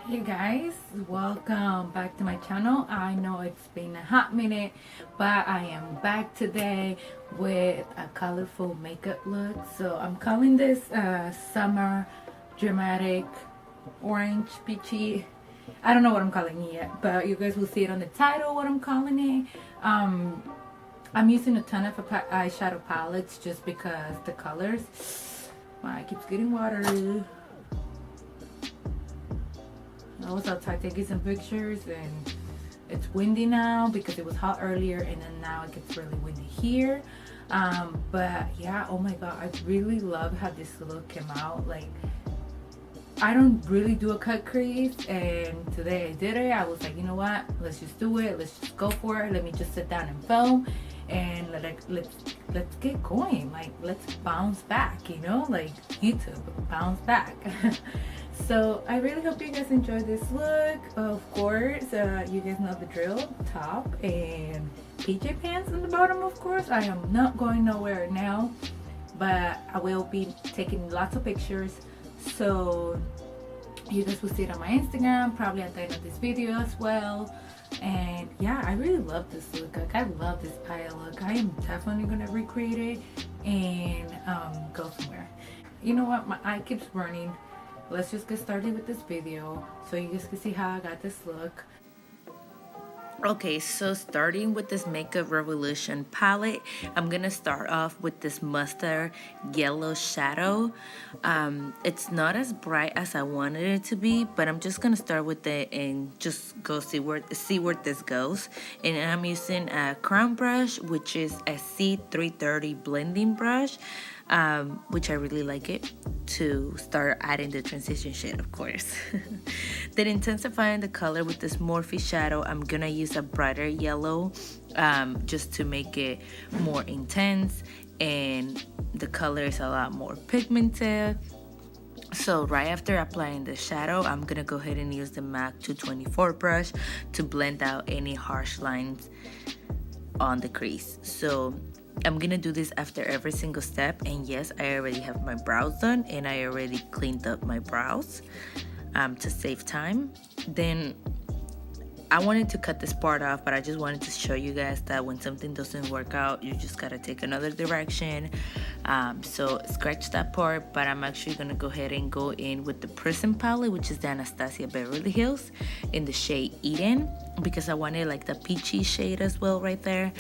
Hey guys, welcome back to my channel. I know it's been a hot minute, but I am back today with a colorful makeup look. So I'm calling this summer dramatic orange peachy. I don't know what I'm calling it yet, but you guys will see it on the title what I'm calling it. I'm using a ton of eyeshadow palettes just because the colors. My eye keeps getting watery. I was outside taking some pictures and it's windy now because it was hot earlier, and then now it gets really windy here. But yeah, oh my god, I really love how this look came out. Like, I don't really do a cut crease, and today I did it. I was like, you know what, let's just do it, let's just go for it. Let me just sit down and film, and let's get going. Like, let's bounce back, you know, like YouTube, bounce back. So I really hope you guys enjoy this look. Of course, you guys know the drill. Top and PJ pants on the bottom, of course. I am not going nowhere now, but I will be taking lots of pictures, so you guys will see it on my Instagram, probably at the end of this video as well. And yeah, I really love this look. Like, I love this pie look. I am definitely gonna recreate it and go somewhere. You know what, my eye keeps burning. Let's just get started with this video so you guys can see how I got this look. Okay, so starting with this Makeup Revolution palette, I'm gonna start off with this mustard yellow shadow. It's not as bright as I wanted it to be, but I'm just gonna start with it and just go see where this goes. And I'm using a crown brush, which is a C13 blending brush, which I really like it, to start adding the transition shade, of course. Then intensifying the color with this Morphe shadow, I'm gonna use a brighter yellow just to make it more intense, and the color is a lot more pigmented. So right after applying the shadow, I'm gonna go ahead and use the MAC 224 brush to blend out any harsh lines on the crease. So I'm gonna do this after every single step, and yes, I already have my brows done and I already cleaned up my brows to save time. Then I wanted to cut this part off, but I just wanted to show you guys that when something doesn't work out, you just gotta take another direction. So scratch that part, but I'm actually gonna go ahead and go in with the Prism palette, which is the Anastasia Beverly Hills, in the shade Eden, because I wanted like the peachy shade as well right there.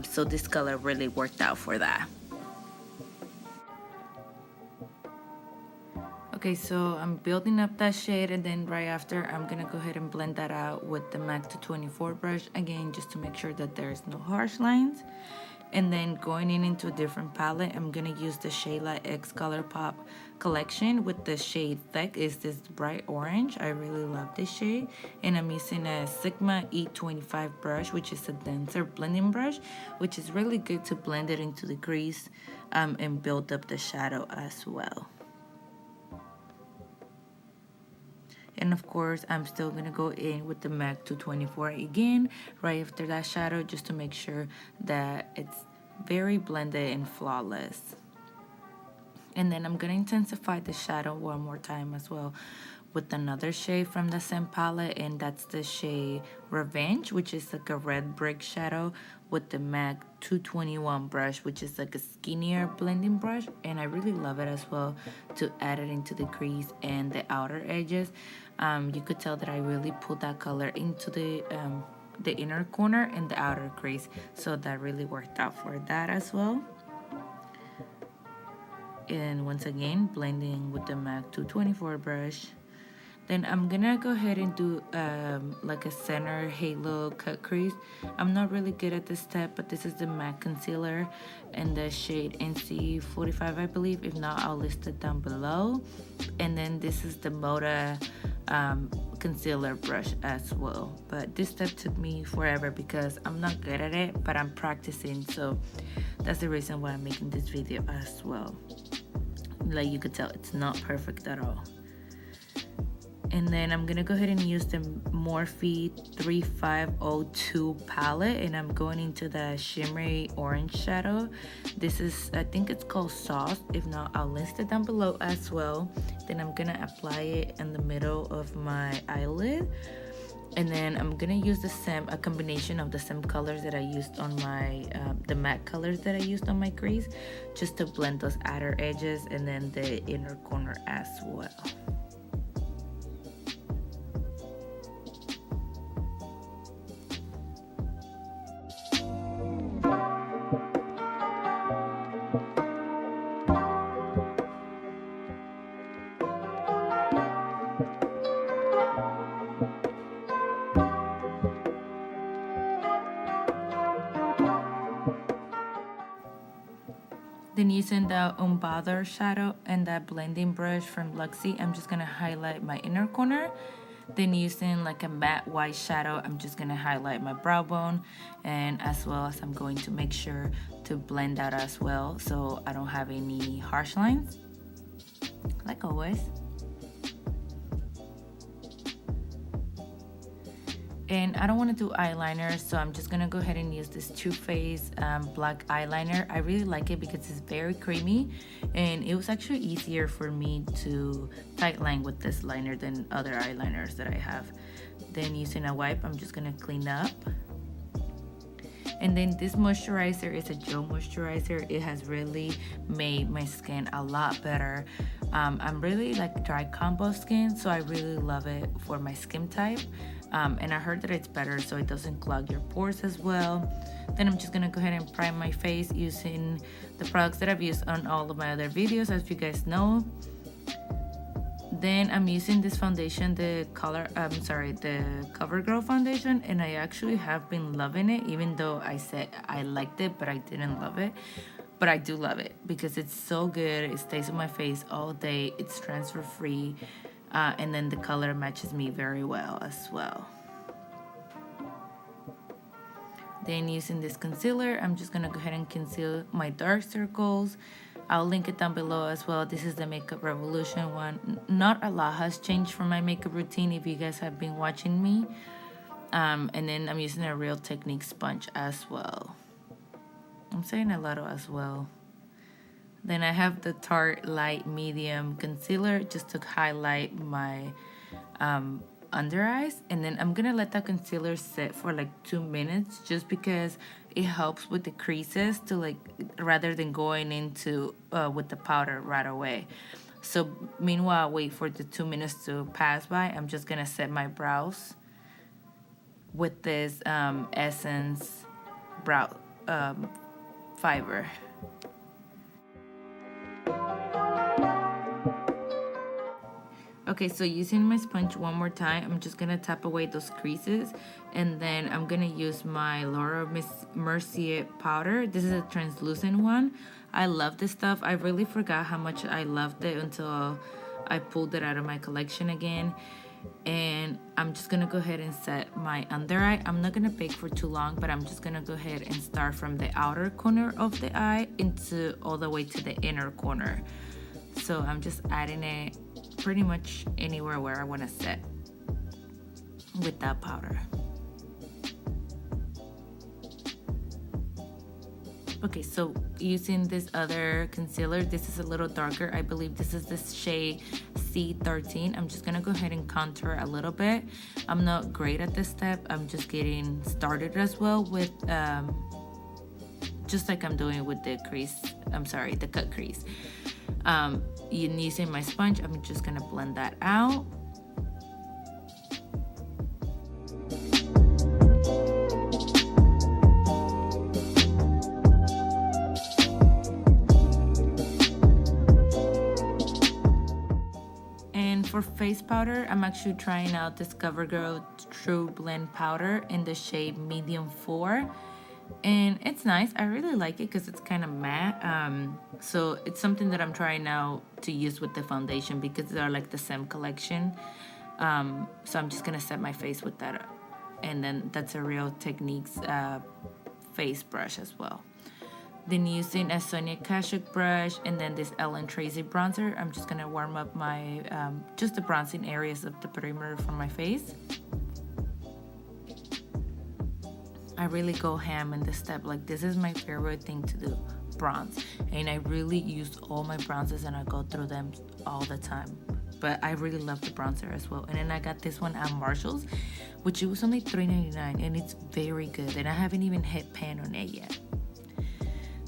So this color really worked out for that. Okay, so I'm building up that shade, and then right after I'm gonna go ahead and blend that out with the MAC 224 brush again, just to make sure that there's no harsh lines. And then going into a different palette, I'm gonna use the Shayla X ColourPop collection with the shade Thic. Is this bright orange. I really love this shade, and I'm using a Sigma E25 brush, which is a denser blending brush, which is really good to blend it into the crease and build up the shadow as well. And of course, I'm still gonna go in with the MAC 224 again right after that shadow, just to make sure that it's very blended and flawless. And then I'm gonna intensify the shadow one more time as well with another shade from the same palette, and that's the shade Revenge, which is like a red brick shadow, with the MAC 221 brush, which is like a skinnier blending brush, and I really love it as well to add it into the crease and the outer edges. You could tell that I really put that color into the inner corner and the outer crease, so that really worked out for that as well. And once again, blending with the MAC 224 brush. Then I'm gonna go ahead and do like a center halo cut crease. I'm not really good at this step, but this is the MAC concealer in the shade NC45, I believe. If not, I'll list it down below. And then this is the Moda concealer brush as well. But this step took me forever because I'm not good at it, but I'm practicing, so that's the reason why I'm making this video as well. Like, you could tell it's not perfect at all. And then I'm gonna go ahead and use the Morphe 3502 palette, and I'm going into the shimmery orange shadow. This is, I think it's called Sauce. If not, I'll list it down below as well. Then I'm gonna apply it in the middle of my eyelid. And then I'm gonna use a combination of the same colors that I used on my, the matte colors that I used on my crease, just to blend those outer edges and then the inner corner as well. Then using the Unbothered shadow and that blending brush from Luxie, I'm just gonna highlight my inner corner. Then using like a matte white shadow, I'm just gonna highlight my brow bone, and as well as I'm going to make sure to blend out as well so I don't have any harsh lines, like always. And I don't want to do eyeliner, so I'm just gonna go ahead and use this Too Faced black eyeliner. I really like it because it's very creamy, and it was actually easier for me to tight line with this liner than other eyeliners that I have. Then using a wipe, I'm just gonna clean up. And then this moisturizer is a gel moisturizer. It has really made my skin a lot better. I'm really like dry combo skin, so I really love it for my skin type. And I heard that it's better so it doesn't clog your pores as well. Then I'm just gonna go ahead and prime my face using the products that I've used on all of my other videos, as you guys know. Then I'm using this foundation, the Covergirl foundation, and I actually have been loving it, even though I said I liked it, but I didn't love it. But I do love it because it's so good. It stays on my face all day. It's transfer free. And then the color matches me very well as well. Then using this concealer, I'm just gonna go ahead and conceal my dark circles. I'll link it down below as well. This is the Makeup Revolution one. Not a lot has changed from my makeup routine if you guys have been watching me. And then I'm using a Real Technique sponge as well. I'm saying a lot as well. Then I have the Tarte Light Medium Concealer just to highlight my under eyes. And then I'm gonna let that concealer sit for like 2 minutes just because it helps with the creases to like, rather than going into with the powder right away. So meanwhile, wait for the 2 minutes to pass by. I'm just gonna set my brows with this Essence brow fiber. Okay, so using my sponge one more time, I'm just gonna tap away those creases, and then I'm gonna use my Mercier powder. This is a translucent one. I love this stuff. I really forgot how much I loved it until I pulled it out of my collection again. And I'm just gonna go ahead and set my under eye. I'm not gonna bake for too long, but I'm just gonna go ahead and start from the outer corner of the eye into all the way to the inner corner. So I'm just adding it pretty much anywhere where I want to set with that powder. Okay, so using this other concealer, this is a little darker. I believe this is the shade C13. I'm just gonna go ahead and contour a little bit. I'm not great at this step. I'm just getting started as well with just like I'm doing with the crease. The cut crease. Using my sponge, I'm just gonna blend that out. And for face powder, I'm actually trying out this Covergirl True Blend powder in the shade Medium 4. And it's nice. I really like it because it's kind of matte. So it's something that I'm trying now to use with the foundation because they're like the same collection. So I'm just gonna set my face with that, and then that's a Real Techniques face brush as well. Then using a Sonia Kashuk brush and then this Ellen Tracy bronzer, I'm just gonna warm up my, just the bronzing areas of the perimeter from my face. I really go ham in this step. Like, this is my favorite thing to do, bronze. And I really use all my bronzes and I go through them all the time. But I really love the bronzer as well. And then I got this one at Marshall's, which it was only $3.99 and it's very good. And I haven't even hit pan on it yet.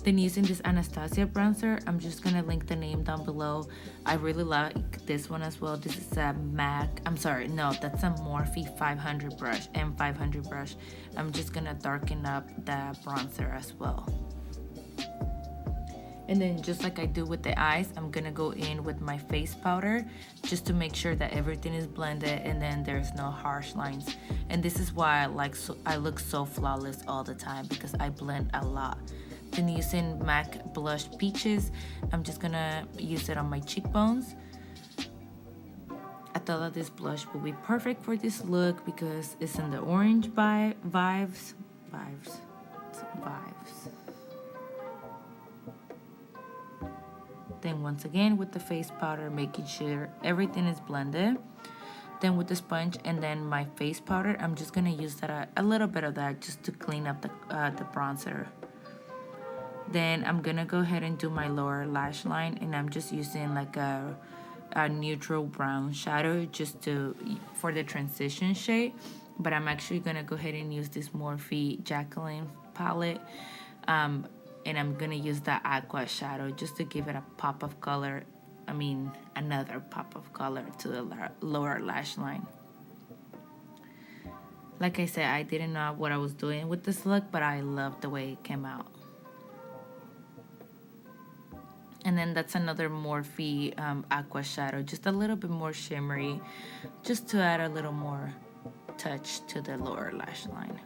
Then using this Anastasia bronzer, I'm just gonna link the name down below. I really like this one as well. This is a that's a Morphe 500 brush, M500 brush. I'm just gonna darken up the bronzer as well. And then just like I do with the eyes, I'm gonna go in with my face powder just to make sure that everything is blended and then there's no harsh lines. And this is why I look so flawless all the time, because I blend a lot. Then using MAC Blush Peaches, I'm just gonna use it on my cheekbones. I thought that this blush will be perfect for this look because it's in the orange vibes. Then once again with the face powder, making sure everything is blended. Then with the sponge and then my face powder, I'm just gonna use that a little bit of that just to clean up the bronzer. Then I'm gonna go ahead and do my lower lash line, and I'm just using like a neutral brown shadow just for the transition shade. But I'm actually gonna go ahead and use this MorpheXJaclynhill palette, and I'm gonna use that aqua shadow just to give it a pop of color. Another pop of color to the lower lash line. Like I said, I didn't know what I was doing with this look, but I love the way it came out. And then that's another Morphe aqua shadow, just a little bit more shimmery, just to add a little more touch to the lower lash line.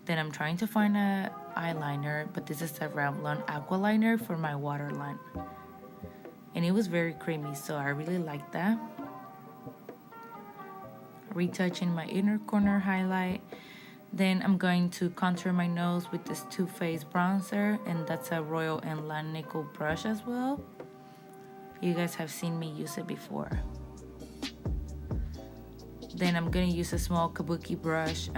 Then I'm trying to find a eyeliner, but this is a Revlon aqua liner for my waterline. And it was very creamy, so I really like that. Retouching my inner corner highlight. Then I'm going to contour my nose with this Too Faced bronzer, and that's a Royal and Nickel brush as well. You guys have seen me use it before. Then I'm gonna use a small kabuki brush,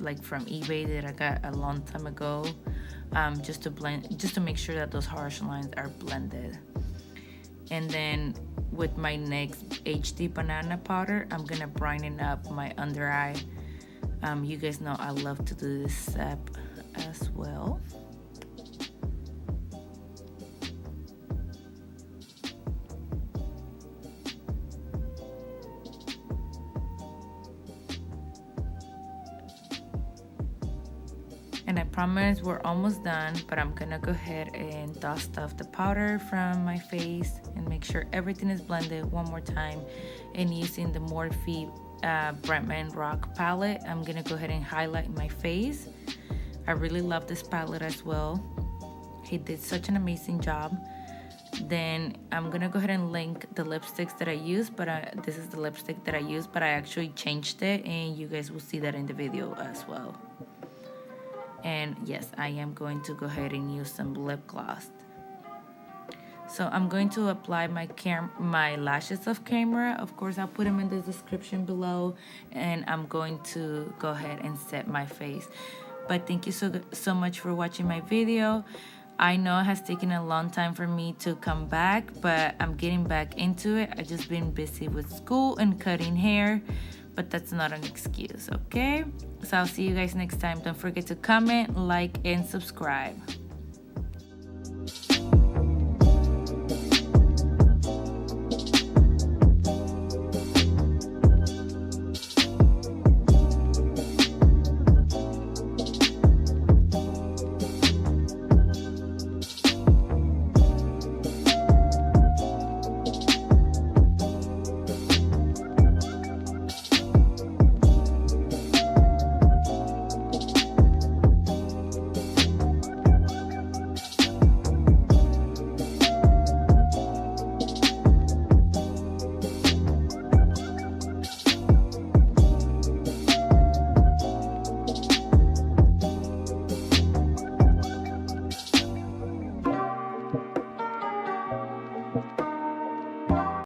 like from eBay that I got a long time ago, just to make sure that those harsh lines are blended. And then with my next HD banana powder, I'm gonna brighten up my under eye. You guys know I love to do this step as well. And I promise we're almost done, but I'm gonna go ahead and dust off the powder from my face and make sure everything is blended one more time. And using the MorpheXBretmanrock palette, I'm gonna go ahead and highlight my face. I really love this palette as well. He did such an amazing job. Then I'm gonna go ahead and link the lipsticks that I use, but this is the lipstick that I use, but I actually changed it, and you guys will see that in the video as well. And yes, I am going to go ahead and use some lip gloss. So I'm going to apply my lashes off camera. Of course, I'll put them in the description below, and I'm going to go ahead and set my face. But thank you so much for watching my video. I know it has taken a long time for me to come back, but I'm getting back into it. I've just been busy with school and cutting hair, but that's not an excuse, okay? So I'll see you guys next time. Don't forget to comment, like, and subscribe.